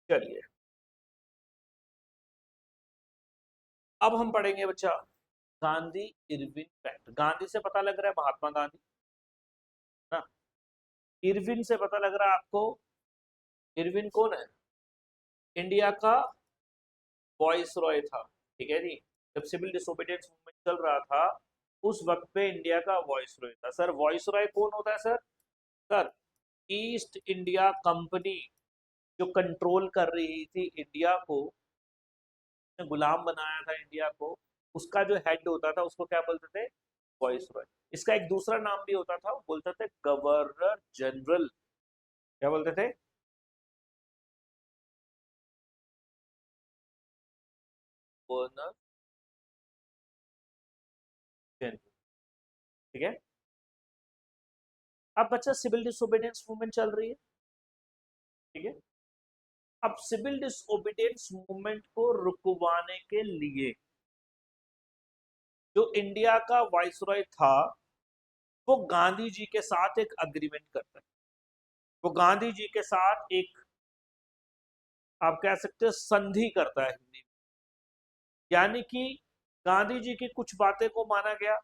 चलिए अब हम पढ़ेंगे बच्चा गांधी इरविन फैक्ट। गांधी से पता लग रहा है महात्मा गांधी ना। इरविन से पता लग रहा है आपको, इरविन कौन है? इंडिया का वॉइस रॉय था। ठीक है जी। जब सिविल डिसोबीडियंस मूवमेंट चल रहा था उस वक्त पे इंडिया का वॉइस रॉय था। सर वॉइस रॉय कौन होता है sir? Sir east India company जो कंट्रोल कर रही थी इंडिया को, गुलाम बनाया था इंडिया को, उसका जो हेड होता था उसको क्या बोलते थे? वॉइस रॉय। इसका एक दूसरा नाम भी होता था, वो बोलते थे गवर्नर जनरल। क्या बोलते थे? Governor general. ठीक है। अब बच्चा सिविल डिसोबीडियंस मूवमेंट चल रही है। ठीक है। अब सिविल डिसोबीडियंस मूवमेंट को रुकवाने के लिए जो इंडिया का वाइसरॉय था वो गांधी जी के साथ एक अग्रीमेंट करता है। वो गांधी जी के साथ एक, आप कह सकते हो, संधि करता है हिंदी में। यानी कि गांधी जी की कुछ बातें को माना गया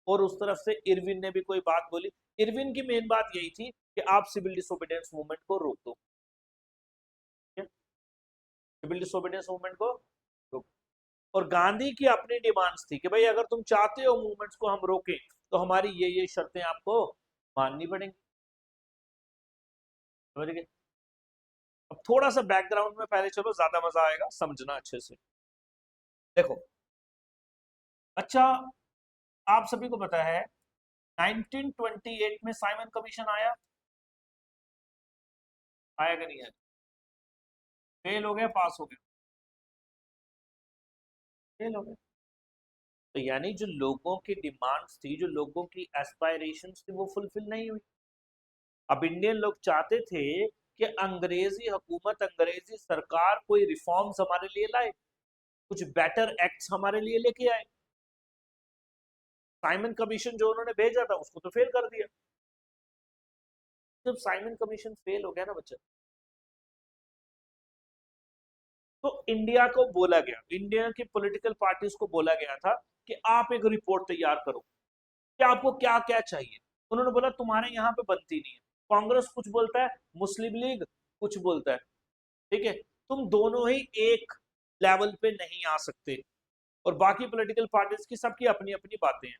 और उस तरफ से इरविन ने भी कोई बात बोली। इरविन की मेन बात यही थी कि आप सिविल डिसोबीडियंस मूवमेंट को रोक दो। सिविल डिसोबीडियंस मूवमेंट को रोक। और गांधी की अपनी डिमांड्स थी कि भाई अगर तुम चाहते हो मूवमेंट्स को हम रोकें तो हमारी ये शर्तें आपको माननी पड़ेंगी। समझ गए? अब थोड़ा सा बैकग्राउंड में पहले चलो, ज्यादा मजा आएगा समझना अच्छे से। देखो अच्छा, आप सभी को पता है 1928 में साइमन कमीशन आया, आया कि नहीं आया? फेल हो गया, पास हो गया? फेल हो गया। तो यानी जो लोगों की डिमांड्स थी, जो लोगों की एस्पायरेशंस थी, वो फुलफिल नहीं हुई। अब इंडियन लोग चाहते थे कि अंग्रेजी हुकूमत, अंग्रेजी सरकार कोई रिफॉर्म्स हमारे लिए लाए, कुछ बेटर एक्ट्स हमारे लिए लेके आए। साइमन कमीशन जो उन्होंने भेजा था उसको तो फेल कर दिया। जब साइमन कमीशन फेल हो गया ना बच्चा, तो इंडिया को बोला गया, इंडिया की पॉलिटिकल पार्टीज को बोला गया था कि आप एक रिपोर्ट तैयार करो कि आपको क्या क्या चाहिए। उन्होंने बोला तुम्हारे यहाँ पे बनती नहीं है। कांग्रेस कुछ बोलता है, मुस्लिम लीग कुछ बोलता है। ठीक है। तुम दोनों ही एक लेवल पे नहीं आ सकते। और बाकी पॉलिटिकल पार्टीज की सबकी अपनी अपनी बातें हैं।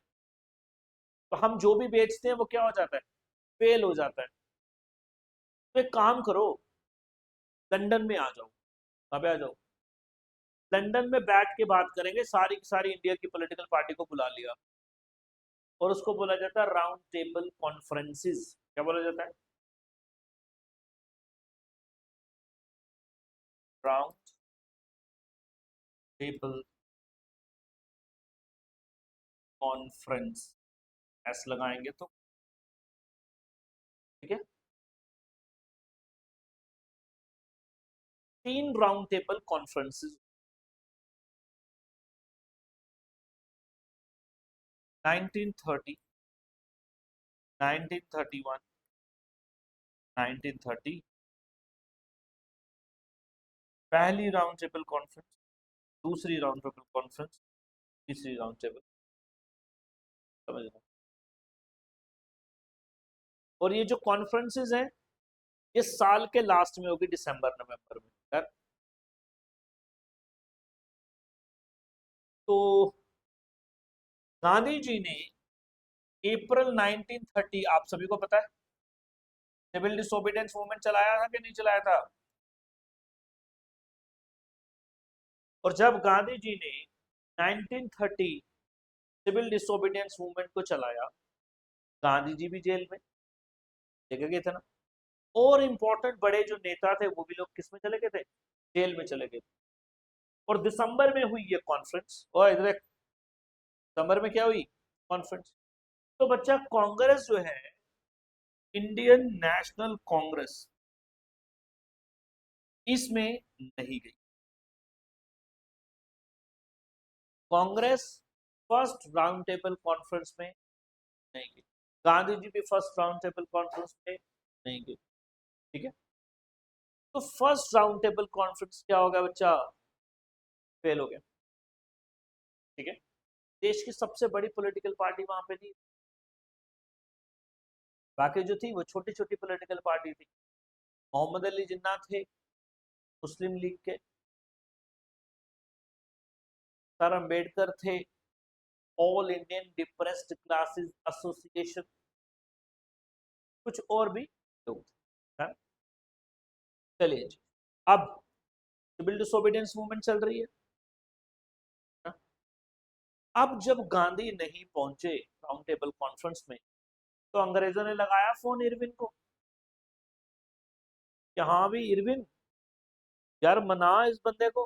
तो हम जो भी बेचते हैं वो क्या हो जाता है? फेल हो जाता है। तो एक काम करो, लंदन में आ जाओ। कब आ जाओ? लंदन में बैठ के बात करेंगे। सारी की सारी इंडिया की पॉलिटिकल पार्टी को बुला लिया और उसको बोला जाता है राउंड टेबल कॉन्फ्रेंसेस। क्या बोला जाता है? Round table conference. एस लगाएंगे तो ठीक है। 3 राउंड टेबल कॉन्फ्रेंसेस 1930, 1931, 1930। पहली राउंड टेबल कॉन्फ्रेंस, दूसरी राउंड टेबल कॉन्फ्रेंस, तीसरी राउंड टेबल। समझ लो। और ये जो कॉन्फ्रेंसेस हैं ये साल के लास्ट में होगी, दिसंबर नवंबर में यार। तो गांधी जी ने अप्रैल 1930, आप सभी को पता है, सिविल डिसोबीडियंस मूवमेंट चलाया था कि नहीं चलाया था? और जब गांधी जी ने 1930 सिविल डिसोबीडियंस मूवमेंट को चलाया, गांधी जी भी जेल में, देखा गया था ना। और इंपॉर्टेंट बड़े जो नेता थे वो भी लोग किस में चले गए थे? जेल में चले गए थे। और दिसंबर में हुई ये कॉन्फ्रेंस, और इधर दिसंबर में क्या हुई? कॉन्फ्रेंस। तो बच्चा कांग्रेस जो है, इंडियन नेशनल कांग्रेस, इसमें नहीं गई। Congress first round table conference में नहीं गई। गांधी जी भी फर्स्ट राउंड टेबल कॉन्फ्रेंस में नहीं गई। ठीक है। तो फर्स्ट राउंड टेबल कॉन्फ्रेंस क्या हो गया बच्चा, फेल हो गया। ठीक है, देश की सबसे बड़ी पॉलिटिकल पार्टी वहां पे थी, बाकी जो थी वो छोटी छोटी पॉलिटिकल पार्टी थी। मोहम्मद अली जिन्ना थे मुस्लिम लीग के, सर अम्बेडकर थे all Indian depressed classes association, कुछ और भी लोग थे। हाँ? चलिए जी, अब सिविल डिसोबीडियंस मूवमेंट चल रही है। हाँ? अब जब गांधी नहीं पहुंचे राउंड टेबल कॉन्फ्रेंस में, तो अंग्रेजों ने लगाया फोन इरविन को कि हाँ भी इरविन यार मना इस बंदे को,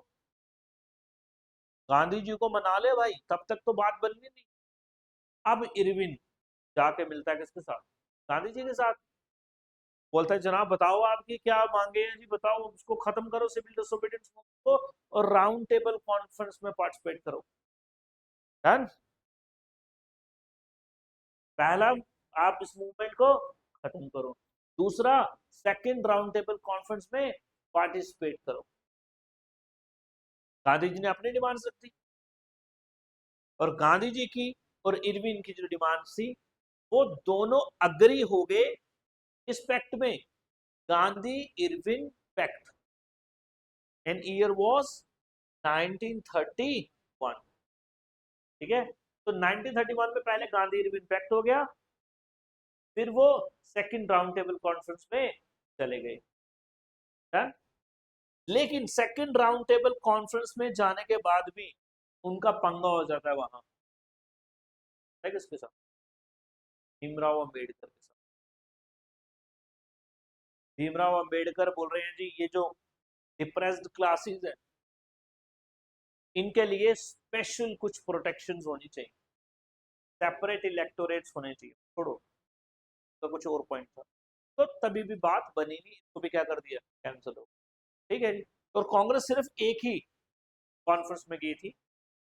गांधी जी को मना ले भाई, तब तक तो बात बननी नहीं। अब इरविन जाके मिलता है किसके साथ, गांधी जी के साथ। बोलता है जनाब बताओ आपकी क्या मांगे हैं जी, बताओ उसको खत्म करो सिविल डिसोबीडियंस को, और राउंड टेबल कॉन्फ्रेंस में पार्टिसिपेट करो। डन। पहला, आप इस मूवमेंट को खत्म करो। दूसरा, सेकंड राउंड टेबल कॉन्फ्रेंस में पार्टिसिपेट करो। गांधी जी ने अपनी डिमांड्स रखी, और गांधी जी की और इरविन की जो डिमांड थी वो दोनों अग्री हो गए इस पैक्ट में, Gandhi Irwin pact, and year was 1931। ठीक है, तो 1931 में पहले गांधी इरविन पैक्ट हो गया, फिर वो सेकंड राउंड टेबल कॉन्फ्रेंस में चले गए। है? लेकिन सेकंड राउंड टेबल कॉन्फ्रेंस में जाने के बाद भी उनका पंगा हो जाता है वहां, है किसके साथ, भीमराव अंबेडकर के साथ। भीमराव अंबेडकर बोल रहे हैं जी ये जो डिप्रेस्ड क्लासेस है इनके लिए स्पेशल कुछ प्रोटेक्शन होनी चाहिए, सेपरेट इलेक्टोरेट्स होने चाहिए, छोड़ो तो कुछ और पॉइंट था। तो तभी भी बात बनी नहीं, इसको भी क्या कर दिया, कैंसिल हो। ठीक है जी, और कांग्रेस सिर्फ एक ही कॉन्फ्रेंस में गई थी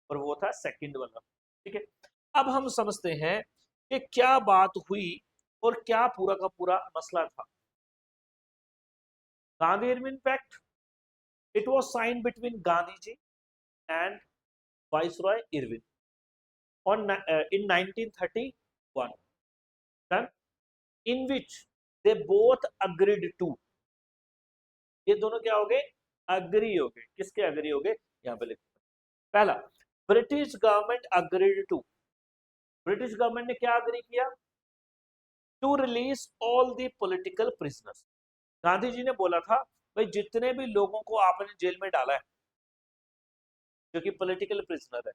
और वो था सेकंड वाला। ठीक है, अब हम समझते हैं कि क्या बात हुई और क्या पूरा का पूरा मसला था। Gandhi Irwin pact, it was signed between Gandhi ji and Viceroy Irwin in 1931, done, in which they both agreed to, ये दोनों क्या हो गए, अग्री हो गए। किसके अग्री हो गए, यहां पे लिखो। पहला, British government agreed to, British government ने क्या अग्री किया, to release all the political prisoners. Gandhi ji ने बोला था भाई जितने भी लोगों को आपने जेल में डाला है जो कि पॉलिटिकल प्रिजनर है,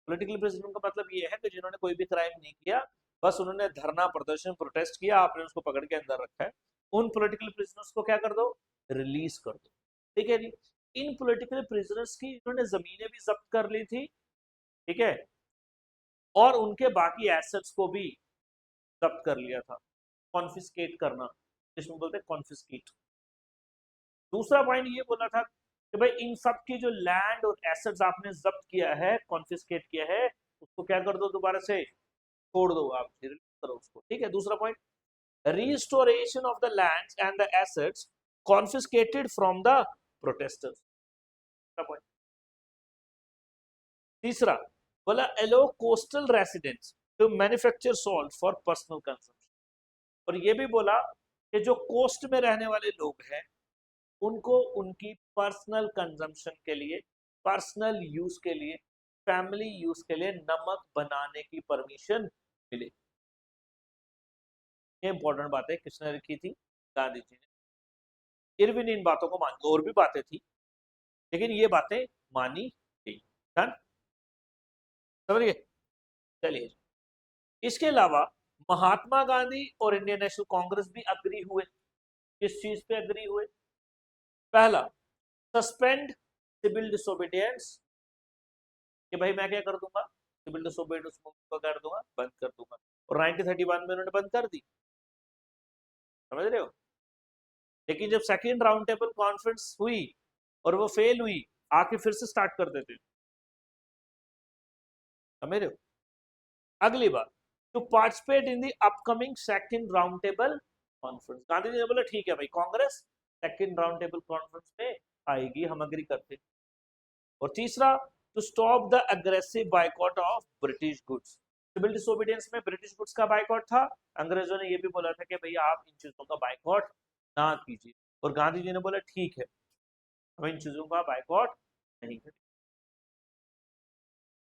पॉलिटिकल प्रिजनर का मतलब ये है कि जिन्होंने कोई भी क्राइम नहीं किया, बस उन्होंने धरना प्रदर्शन प्रोटेस्ट किया, आपने उसको पकड़ के अंदर रखा है, उन पॉलिटिकल प्रिजनर्स को क्या कर दो, रिलीज कर दो। ठीक है जी, इन पॉलिटिकल प्रिजनर्स की इन्होंने जमीनें भी जब्त कर ली थी। ठीक है, और उनके बाकी एसेट्स को भी जब्त कर लिया था, कॉन्फिस्केट करना, जिसमें बोलते हैं कॉन्फिस्केट। दूसरा पॉइंट ये बोला था कि भाई इन सब की जो लैंड और एसेट्स आपने जब्त किया है, कॉन्फिस्केट किया है, उसको क्या कर दो, दोबारा से छोड़ दो, आप रिलीज करो उसको। ठीक है, दूसरा point, restoration of the lands and the assets confiscated from the protesters। तीसरा बोला allow coastal residents to manufacture salt for personal consumption, और ये भी बोला कि जो कोस्ट में रहने वाले लोग हैं उनको उनकी पर्सनल कंजम्पशन के लिए, पर्सनल यूज के लिए, फैमिली यूज के लिए नमक बनाने की परमिशन मिले। ये इंपॉर्टेंट बात है, किसने रखी थी, गांधी जी ने। इरविन इन बातों को मान, और भी बातें थी लेकिन ये बातें मानी गई। समझ गए, चलिए। इसके अलावा महात्मा गांधी और इंडियन नेशनल कांग्रेस भी अग्री हुए। किस चीज पे अग्री हुए, पहला, सस्पेंड सिविल डिसोबीडियंस, कि भाई मैं क्या कर दूंगा, सिविल डिसोबीडियंस को कर दूंगा, बंद कर दूंगा, और 1931 में उन्होंने बंद कर दी। समझ रहे हो, लेकिन जब सेकेंड राउंड टेबल कॉन्फ्रेंस हुई और वो फेल हुई, आके फिर से स्टार्ट कर देते। समझ रहे हो, अगली बात, to participate in the upcoming second round table conference. Gandhi ji ने बोला ठीक है भाई, Congress second round table conference में आएगी, हम अग्री करते हैं। और तीसरा, to stop the aggressive boycott of British goods. Civil disobedience में ब्रिटिश गुड्स का बाइकआउट था, अंग्रेजों ने ये भी बोला था कि भैया आप इन चीजों का बाइकआउट ना कीजिए, और गांधी जी ने बोला ठीक है हम इन चीजों का बाइकआउट नहीं करेंगे।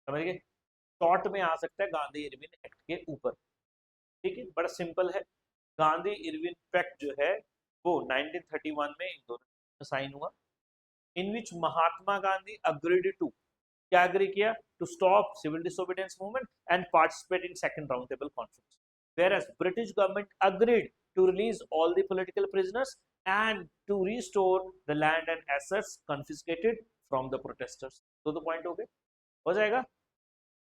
समझ गए? शॉर्ट में आ सकता है गांधी इरविन एक्ट के ऊपर। ठीक है, बड़ा सिंपल है। गांधी इरविन पैक्ट जो है वो 1931 में इन दोनों में साइन हुआ, in which Mahatma Gandhi agreed to, क्या एग्री किया, to stop civil disobedience movement and participate in second round table conference, whereas British government agreed to release all the political prisoners and to restore the land and assets confiscated from the protesters। तो point हो गए, हो जाएगा।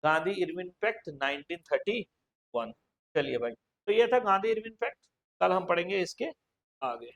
गांधी Irwin पैक्ट 1931। चलिए भाई, तो ये था गांधी इरविन पैक्ट, कल हम पढ़ेंगे इसके आगे।